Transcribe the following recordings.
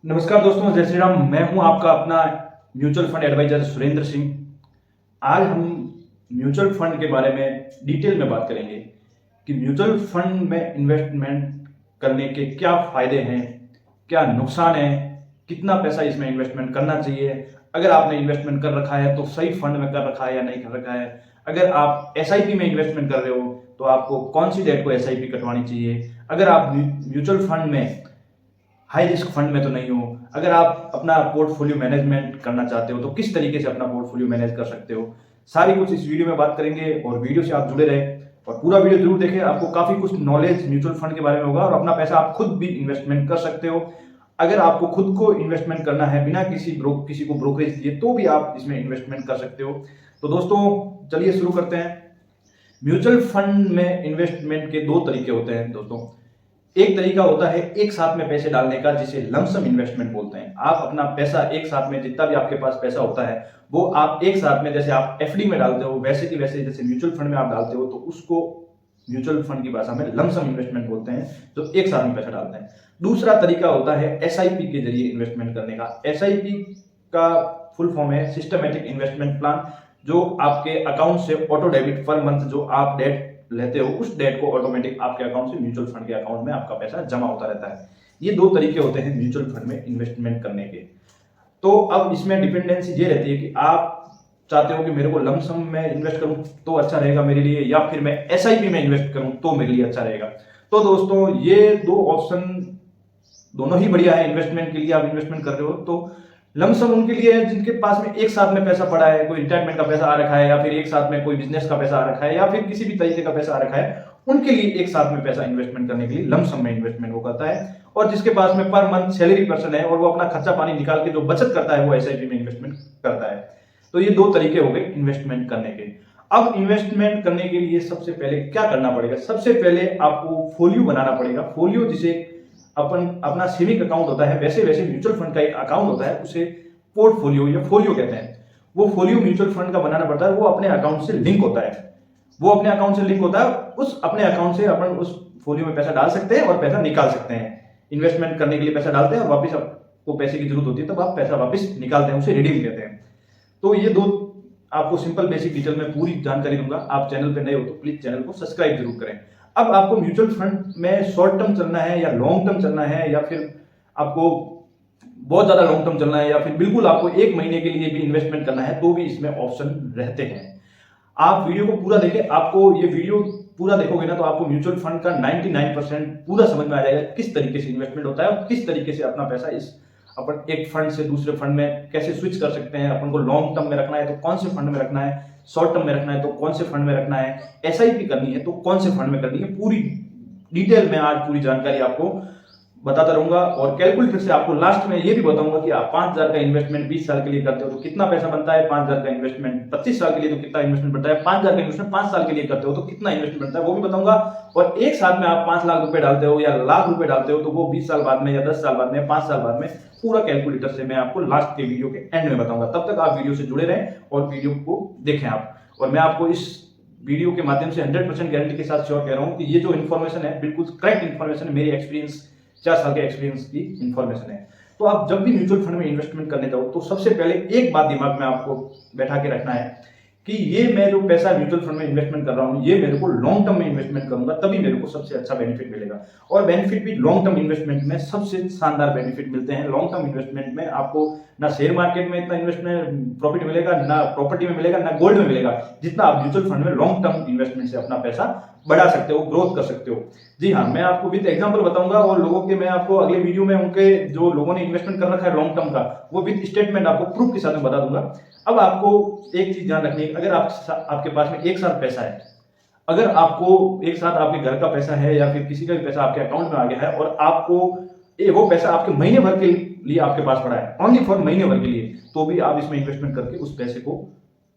नमस्कार दोस्तों, जय श्री राम। मैं हूं आपका अपना mutual fund advisor Surendra Singh. आज हम म्यूचुअल फंड के बारे में डिटेल में बात करेंगे कि म्यूचुअल फंड में इन्वेस्टमेंट करने के क्या फायदे हैं, क्या नुकसान है, कितना पैसा इसमें इन्वेस्टमेंट करना चाहिए, अगर आपने इन्वेस्टमेंट कर रखा है तो सही फंड में कर रखा है या नहीं कर रखा है, अगर आप एसआईपी में इन्वेस्टमेंट कर रहे हो तो आपको कौन सी डेट को एसआईपी कटवानी चाहिए, अगर आप म्यूचुअल फंड में हाई रिस्क फंड में तो नहीं हो, अगर आप अपना पोर्टफोलियो मैनेजमेंट करना चाहते हो तो किस तरीके से अपना पोर्टफोलियो मैनेज कर सकते हो, सारी कुछ इस वीडियो में बात करेंगे। और वीडियो से आप जुड़े रहे और पूरा वीडियो जरूर देखें, आपको काफी कुछ नॉलेज म्यूचुअल फंड के बारे में होगा और अपना पैसा आप खुद भी इन्वेस्टमेंट कर सकते हो। अगर आपको खुद को इन्वेस्टमेंट करना है बिना किसी को ब्रोकरेज दिए तो भी आप इसमें इन्वेस्टमेंट कर सकते हो। तो दोस्तों चलिए शुरू करते हैं। म्यूचुअल फंड में इन्वेस्टमेंट के दो तरीके होते हैं दोस्तों। एक तरीका होता है एक साथ में पैसे डालने का, जिसे लमसम इन्वेस्टमेंट बोलते हैं। आप अपना पैसा एक साथ में, जितना भी आपके पास पैसा होता है वो आप एक साथ में, जैसे आप एफडी में डालते हो वैसे की वैसे जैसे म्यूचुअल फंड में आप डालते हो, तो उसको म्यूचुअल फंड की भाषा में लमसम इन्वेस्टमेंट बोलते हैं, जो एक साथ में पैसा डालते हैं। दूसरा तरीका होता है एसआईपी के जरिए इन्वेस्टमेंट करने का। एसआईपी का फुल फॉर्म है सिस्टमैटिक इन्वेस्टमेंट प्लान, जो आपके अकाउंट से ऑटो डेबिट पर मंथ जो आप डेट लेते हो उस डेट को ऑटोमेटिक आपके अकाउंट से म्यूचुअल फंड के अकाउंट में आपका पैसा जमा होता रहता है। ये दो तरीके होते हैं म्यूचुअल फंड में इन्वेस्टमेंट करने के। तो अब इसमें डिपेंडेंसी ये रहती है कि आप चाहते हो कि मेरे को लमसम में इन्वेस्ट करूं तो अच्छा रहेगा मेरे लिए, या फिर मैं एसआईपी में इन्वेस्ट करूं तो मेरे लिए अच्छा रहेगा। तो दोस्तों ये दो ऑप्शन दोनों ही बढ़िया है इन्वेस्टमेंट के लिए। आप इन्वेस्टमेंट कर रहे हो तो लमसम उनके लिए है जिनके पास में एक साथ में पैसा पड़ा है, कोई रिटायरमेंट का पैसा आ रखा है, या फिर एक साथ में कोई बिजनेस का पैसा आ रखा है, या फिर किसी भी तरीके का पैसा आ रखा है, उनके लिए एक साथ में पैसा इन्वेस्टमेंट करने के लिए लमसम में इन्वेस्टमेंट वो करता है। और जिसके पास में पर मंथ सैलरी पर्सन है और वो अपना खर्चा पानी निकाल के जो बचत करता है वो एसआईपी में इन्वेस्टमेंट करता है। तो ये दो तरीके हो गए इन्वेस्टमेंट करने के। अब इन्वेस्टमेंट करने के लिए सबसे पहले क्या करना पड़ेगा? सबसे पहले आपको फोलियो बनाना पड़ेगा। फोलियो जिसे अपन अपना सेविंग अकाउंट होता है, वैसे वैसे म्यूचुअल फंड का एक अकाउंट होता है, उसे पोर्टफोलियो या फोलियो कहते हैं। वो फोलियो म्यूचुअल फंड का बनाना पड़ता है, वो अपने अकाउंट से लिंक होता है। वो अपने अकाउंट से लिंक होता है, उस अपने अकाउंट से अपन उस फोलियो में पैसा डाल सकते हैं और पैसा निकाल सकते हैं। इन्वेस्टमेंट करने के लिए पैसा डालते हैं और वापस आपको पैसे की जरूरत होती है तब आप पैसा वापस निकालते हैं, उसे रिडीम कहते हैं। तो ये दो आपको सिंपल बेसिक डिटेल में पूरी जानकारी दूंगा। आप चैनल पे नए हो तो प्लीज चैनल को सब्सक्राइब जरूर करें। अब आपको म्यूचुअल फंड में शॉर्ट टर्म चलना है या लॉन्ग टर्म चलना है, या फिर आपको बहुत ज्यादा लॉन्ग टर्म चलना है, या फिर बिल्कुल आपको एक महीने के लिए भी इन्वेस्टमेंट करना है, तो भी इसमें ऑप्शन रहते हैं। आप वीडियो को पूरा देखें। आपको ये वीडियो पूरा देखोगे ना तो आपको म्यूचुअल फंड का 99% पूरा समझ में आ जाएगा किस तरीके से इन्वेस्टमेंट होता है और किस तरीके से अपना पैसा इस अपन एक फंड से दूसरे फंड में कैसे स्विच कर सकते हैं। अपन को लॉन्ग टर्म में रखना है तो कौन से फंड में रखना है, शॉर्ट टर्म में रखना है तो कौन से फंड में रखना है, एसआईपी करनी है तो कौन से फंड में करनी है, पूरी डिटेल में आज पूरी जानकारी आपको बताता रहूंगा। और कैलकुलेटर से आपको लास्ट में ये भी बताऊंगा कि आप 5,000 का इन्वेस्टमेंट 20 साल के लिए करते हो तो कितना पैसा बनता है, 5,000 का इन्वेस्टमेंट 25 साल के लिए तो कितना इन्वेस्टमेंट बनता है, 5,000 का इन्वेस्टमेंट 5 साल के लिए करते हो तो कितना इन्वेस्टमेंट बनता है वो भी बताऊंगा। और एक साथ में आप 5 लाख रुपए डालते हो या लाख रुपए डालते हो तो वो 20 साल बाद में या 10 साल बाद में 5 साल बाद में पूरा कैलकुलेटर से मैं आपको लास्ट के वीडियो के एंड में बताऊंगा। तब तक आप वीडियो से जुड़े रहें और वीडियो को देखें आप। और मैं आपको इस वीडियो के माध्यम से 100% गारंटी के साथ श्योर कह रहा हूं कि ये जो इन्फॉर्मेशन है बिल्कुल करेक्ट इन्फॉर्मेशन है, मेरी एक्सपीरियंस 4 साल के एक्सपीरियंस की इन्फॉर्मेशन है। तो आप जब भी म्यूचुअल फंड में इन्वेस्टमेंट करने जाओ तो सबसे पहले एक बात दिमाग में आपको बैठा के रखना है कि ये मैं जो पैसा म्यूचुअल फंड में इन्वेस्टमेंट कर रहा हूं ये मेरे को लॉन्ग टर्म में इन्वेस्टमेंट करूंगा तभी मेरे को सबसे अच्छा बेनिफिट मिलेगा। और बेनिफिट भी लॉन्ग टर्म इन्वेस्टमेंट में सबसे शानदार बेनिफिट मिलते हैं। लॉन्ग टर्म इन्वेस्टमेंट में आपको ना शेयर मार्केट में इतना इन्वेस्टमेंट प्रॉफिट मिलेगा, ना प्रॉपर्टी में मिलेगा, ना गोल्ड में मिलेगा, जितना आप म्यूचुअल फंड में लॉन्ग टर्म इन्वेस्टमेंट से अपना पैसा बढ़ा सकते हो, ग्रोथ कर सकते हो। जी हाँ, मैं आपको विद एग्जांपल बताऊंगा और लोगों के मैं आपको अगले वीडियो में उनके जो लोगों ने इन्वेस्टमेंट कर रखा है लॉन्ग टर्म का वो विद स्टेटमेंट आपको प्रूफ के साथ में बता दूंगा। अब आपको एक चीज ध्यान रखनी है, अगर आपके पास में एक साथ पैसा है, अगर आपको एक साथ आपके घर का पैसा है या फिर किसी का भी पैसा आपके अकाउंट में आ गया है और आपको वो पैसा आपके महीने भर के लिए आपके पास पड़ा है, ओनली फॉर महीने भर के लिए, तो भी आप इसमें इन्वेस्टमेंट करके उस पैसे को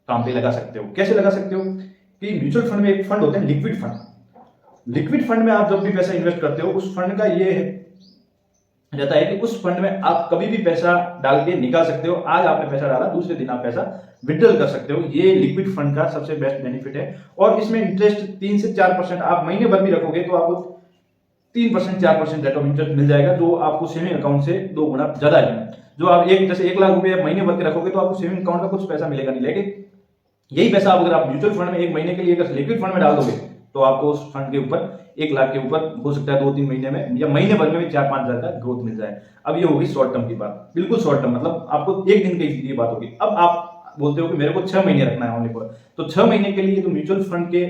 काम पे लगा सकते हो। कैसे लगा सकते हो कि म्यूचुअल फंड में एक फंड होते हैं लिक्विड फंड। लिक्विड फंड में आप जब भी पैसा इन्वेस्ट करते हो उस फंड का ये रहता है कि उस फंड में आप कभी भी पैसा डाल के निकाल सकते हो। आज आपने पैसा डाला, दूसरे दिन आप पैसा विड्रॉल कर सकते हो। ये लिक्विड फंड का सबसे बेस्ट बेनिफिट है। और इसमें इंटरेस्ट 3 से 4% आप महीने भर भी रखोगे तो आप 3% 4% रेट ऑफ इंटरेस्ट मिल जाएगा, जो आपको सेविंग अकाउंट से 2 गुना ज्यादा है। जो आप जैसे 1 लाख रुपए महीने भर के रखोगे तो आपको सेविंग अकाउंट का कुछ पैसा मिलेगा नहीं, लेकिन यही पैसा अगर आप म्यूचुअल फंड में 1 महीने के लिए अगर लिक्विड फंड में डाल दोगे तो आपको उस फंड के ऊपर 1 लाख के ऊपर हो सकता है 2-3 महीने में या महीने भर में भी 4-5 हजार का ग्रोथ मिल जाए। अब ये होगी शॉर्ट टर्म की बात, बिल्कुल शॉर्ट टर्म, मतलब आपको एक दिन की बात होगी। अब आप बोलते हो कि मेरे को 6 महीने रखना है ओनली फॉर, तो 6 महीने के लिए तो म्यूचुअल फंड के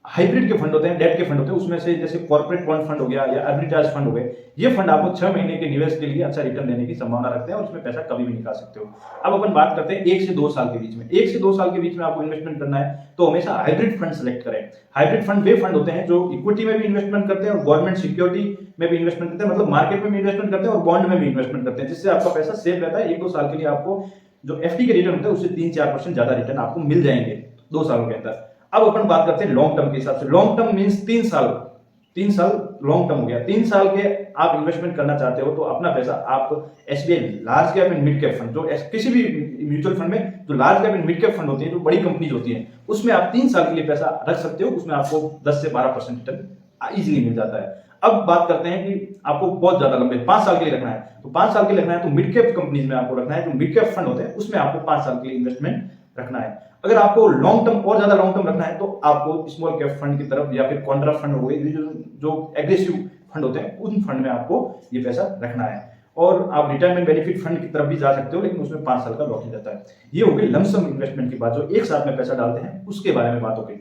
हाइब्रिड के फंड होते हैं, डेट के फंड होते हैं, उसमें से जैसे कॉर्पोरेट बॉन्ड फंड हो गया या आर्बिट्राज फंड हो गए, ये फंड आपको 6 महीने के निवेश के लिए अच्छा रिटर्न देने की संभावना रखते हैं और उसमें पैसा कभी भी निकाल सकते हो। अब अपन बात करते हैं 1 से 2 साल के बीच में। 1 से 2 साल के बीच में आपको इन्वेस्टमेंट करना है तो हमेशा हाइब्रिड फंड सेलेक्ट करें। हाइब्रिड फंड वे फंड होते हैं जो इक्विटी में भी इन्वेस्टमेंट करते हैं और गवर्नमेंट सिक्योरिटी में भी इन्वेस्टमेंट करते हैं, मतलब मार्केट में भी इन्वेस्टमेंट करते हैं और बॉन्ड में भी इन्वेस्टमेंट करते हैं, जिससे आपका पैसा सेफ रहता है। 1-2 साल के लिए आपको जो एफडी के रिटर्न होता है उससे 3-4% ज्यादा रिटर्न आपको मिल जाएंगे 2 सालों के अंदर। अब अपन बात करते हैं लॉन्ग टर्म के हिसाब से। लॉन्ग टर्म मींस 3 साल लॉन्ग टर्म हो गया। 3 साल के आप इन्वेस्टमेंट करना चाहते हो तो अपना पैसा आप SBI large cap and mid cap fund, जो किसी भी म्यूचुअल फंड में जो large cap and mid cap fund होती है, जो बड़ी कंपनीज होती हैं, उसमें आप 3 साल के लिए पैसा रख सकते हो। उसमें आपको 10 से 12% रिटर्न इजीली मिल जाता है। अब बात करते हैं कि आपको बहुत ज्यादा लंबे 5 साल के लिए रखना है, तो 5 साल के लिए रखना है तो मिड कैप कंपनीज में आपको रखना है, जो मिड कैप फंड होते हैं उसमें आपको 5 साल के लिए इन्वेस्टमेंट रखना है। अगर आपको लॉन्ग टर्म और ज्यादा लॉन्ग टर्म रखना है तो आपको स्मॉल कैप फंड की तरफ या फिर कॉन्ट्रा फंड हो गए, जो एग्रेसिव फंड होते हैं, उन फंड में आपको ये पैसा रखना है। और आप रिटायरमेंट बेनिफिट फंड की तरफ भी जा सकते हो, लेकिन उसमें 5 साल का लॉक इन रहता है। ये हो गई लमसम इन्वेस्टमेंट की बात, जो एक साथ में पैसा डालते हैं उसके बारे में बात हो गई।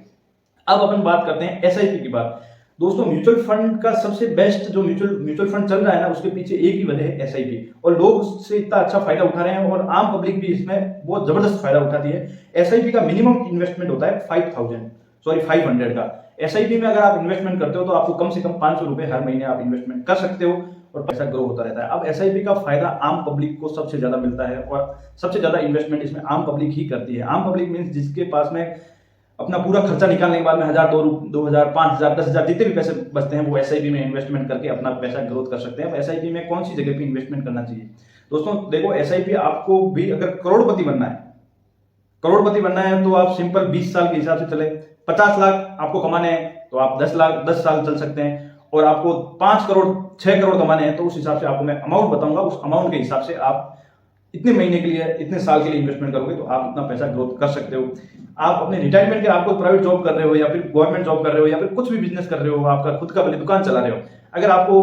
अब अपन बात करते हैं एसआईपी की बात। दोस्तों म्यूचुअल फंड का सबसे बेस्ट जो म्यूचुअल फंड चल रहा है ना, उसके पीछे एक ही वजह है एसआईपी, और लोग उससे इतना अच्छा फायदा उठा रहे हैं और आम पब्लिक भी इसमें बहुत जबरदस्त फायदा उठाती है। एसआईपी का मिनिमम इन्वेस्टमेंट होता है 500 का। एसआईपी में अगर आप इन्वेस्टमेंट करते हो तो आपको कम से कम 500 रुपए हर महीने आप इन्वेस्टमेंट कर सकते हो और पैसा ग्रो होता रहता है। अब एसआईपी का फायदा आम पब्लिक को सबसे ज्यादा मिलता है और सबसे ज्यादा इन्वेस्टमेंट इसमें आम पब्लिक ही करती है। आम पब्लिक मीन्स जिसके पास में अपना पूरा खर्चा निकालने के बाद में 1000, 2000, 5000, 10,000 जितने भी पैसे बचते हैं वो एसआईपी में इन्वेस्टमेंट करके अपना पैसा ग्रोथ कर सकते हैं। एसआईपी में कौन सी जगह पे इन्वेस्टमेंट करना चाहिए? दोस्तों देखो, एसआईपी आपको भी अगर करोड़पति बनना है तो आप सिंपल 20 साल के हिसाब से चले। 50 लाख आपको कमाने हैं तो आप 10 साल चल सकते हैं, और आपको 5 करोड़ 6 करोड़ कमाने हैं तो उस हिसाब से आपको मैं अमाउंट बताऊंगा, उस अमाउंट के हिसाब से आप इतने महीने के लिए, इतने साल के लिए इन्वेस्टमेंट करोगे तो आप इतना पैसा ग्रोथ कर सकते हो। आप अपने रिटायरमेंट के, आपको प्राइवेट जॉब कर रहे हो या फिर गवर्नमेंट जॉब कर रहे हो या फिर कुछ भी बिजनेस कर रहे हो, आपका खुद का भले दुकान चला रहे हो, अगर आपको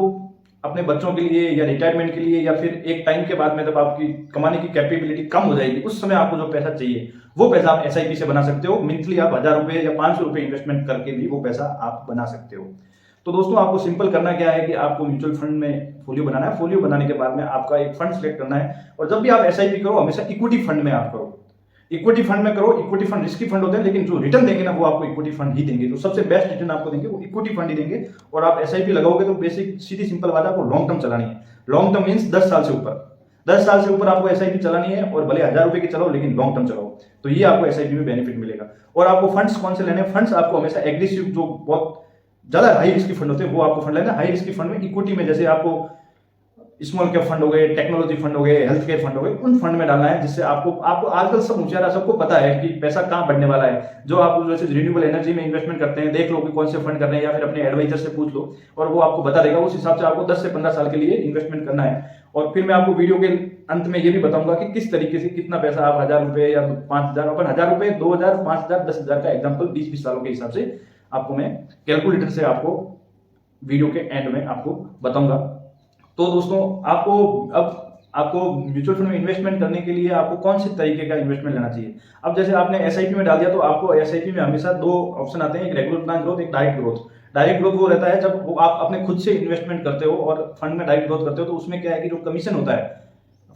अपने बच्चों के लिए या रिटायरमेंट के लिए या फिर एक टाइम के बाद में जब आपकी कमाने की कैपेबिलिटी कम हो जाएगी, उस समय आपको जो पैसा चाहिए वो पैसा आप एसआईपी से बना सकते हो। मंथली आप 1000 रुपए या 500 रुपए इन्वेस्टमेंट करके भी वो पैसा आप बना सकते हो। तो दोस्तों आपको सिंपल करना क्या है कि आपको म्यूचुअल फंड में फोलियो बनाना है। फोलियो बनाने के बाद में आपका एक फंड सिलेक्ट करना है, और जब भी आप एसआईपी करो हमेशा इक्विटी फंड में आप करो। इक्विटी फंड में करो। इक्विटी फंड रिस्की फंड होते हैं, लेकिन जो रिटर्न देंगे ना वो आपको इक्विटी फंड ही देंगे। जो सबसे बेस्ट रिटर्न आपको देंगे वो इक्विटी फंड ही देंगे। और आप एसआईपी लगाओगे तो बेसिक सीधी सिंपल बात है, आपको लॉन्ग टर्म चलानी है। लॉन्ग टर्म मीन्स 10 साल से ऊपर, 10 साल से ऊपर आपको एसआईपी चलानी है, और भले 1000 रुपए की चलाओ लेकिन लॉन्ग टर्म चलाओ, तो ये आपको एसआईपी में बेनिफिट मिलेगा। और आपको फंड्स कौन से लेने हैं? फंड्स आपको हमेशा एग्रेसिव, जो बहुत ज्यादा हाई रिस्क फंड होते हैं वो आपको फंड लेना है। हाई रिस्क फंड में इक्विटी में जैसे आपको स्मॉल कैप फंड हो गए, टेक्नोलॉजी फंड हो गए, हेल्थ केयर फंड हो गए, उन फंड में डालना है, जिससे आपको आजकल सब होशियार, सबको पता है कि पैसा कहां बढ़ने वाला है। जो आप जैसे रिन्यूएबल एनर्जी में इन्वेस्टमेंट करते हैं, देख लो कि कौन से फंड कर रहे हैं, या फिर अपने एडवाइजर से पूछ लो और वो आपको बता देगा। उस हिसाब से आपको 10 से 15 साल के लिए इन्वेस्टमेंट करना है। और फिर मैं आपको वीडियो के अंत में ये भी बताऊंगा कि किस तरीके से कितना पैसा आप 1000 रुपए या 5000, अपन 1000 रुपए, 2000, 5000, 10,000 का एग्जाम्पल 20-20 सालों के हिसाब से आपको मैं कैलकुलेटर से आपको वीडियो के एंड में आपको बताऊंगा। तो दोस्तों आपको म्यूचुअल फंड में इन्वेस्टमेंट करने के लिए आपको कौन से तरीके का इन्वेस्टमेंट लेना चाहिए? अब जैसे आपने एसआईपी में डाल दिया तो आपको एसआईपी में हमेशा 2 ऑप्शन आते हैं, एक रेगुलर प्लान ग्रोथ, एक डायरेक्ट ग्रोथ। डायरेक्ट ग्रोथ वो रहता है जब वो आप अपने खुद से इन्वेस्टमेंट करते हो, और फंड में डायरेक्ट ग्रोथ करते हो तो उसमें क्या है कि जो कमीशन होता है,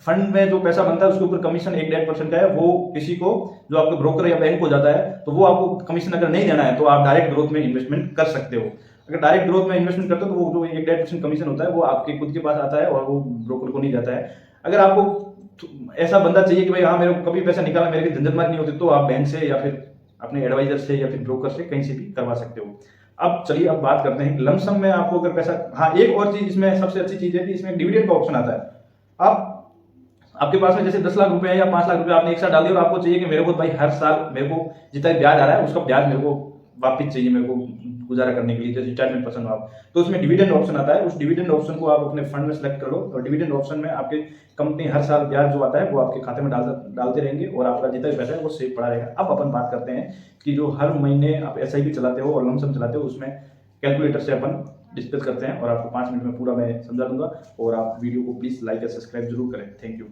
फंड में जो पैसा बनता है उसके ऊपर कमीशन 1-1.5% का है, वो किसी को, जो आपके ब्रोकर या बैंक हो जाता है, तो वो आपको कमीशन अगर नहीं देना है तो आप डायरेक्ट ग्रोथ में इन्वेस्टमेंट कर सकते हो। अगर डायरेक्ट ग्रोथ में इन्वेस्टमेंट करते हो तो वो जो 1-1.5% कमीशन होता है वो आपके खुद के पास आता है और वो ब्रोकर को नहीं जाता है। अगर आपको ऐसा बंदा चाहिए कि भाई हाँ मेरे को कभी पैसा निकालना, मेरे की झंझट नहीं होती, तो आप बैंक से या फिर अपने एडवाइजर से या फिर ब्रोकर से कहीं से भी करवा सकते हो। अब चलिए अब बात करते हैं लमसम में आपको अगर पैसा, हाँ एक और चीज इसमें सबसे अच्छी चीज है कि इसमें डिविडेंड का ऑप्शन आता है। आपके पास में जैसे 10 लाख रुपए या 5 लाख रुपए आपने एक साथ डाल दिया और आपको चाहिए कि मेरे को भाई हर साल मेरे को जितना ब्याज आ रहा है उसका ब्याज मेरे को वापिस चाहिए, मेरे को गुजारा करने के लिए, जैसे रिटायरमेंट पर्सन हो आप, तो उसमें डिविडेंड ऑप्शन आता है। उस डिविडेंड ऑप्शन को आप अपने फंड में सेलेक्ट कर लो और डिविडेंड ऑप्शन में आपके कंपनी हर साल ब्याज जो आता है वो आपके खाते में डालते रहेंगे और आपका जितना भी पैसा है वो सेफ पड़ा रहेगा। अब अपन बात करते हैं कि जो हर महीने आप SIP चलाते हो और लमसम चलाते हो, उसमें कैलकुलेटर से अपन डिस्कस करते हैं और आपको 5 मिनट में पूरा मैं समझा दूंगा। और आप वीडियो को प्लीज़ लाइक या सब्सक्राइब जरूर करें। Thank you.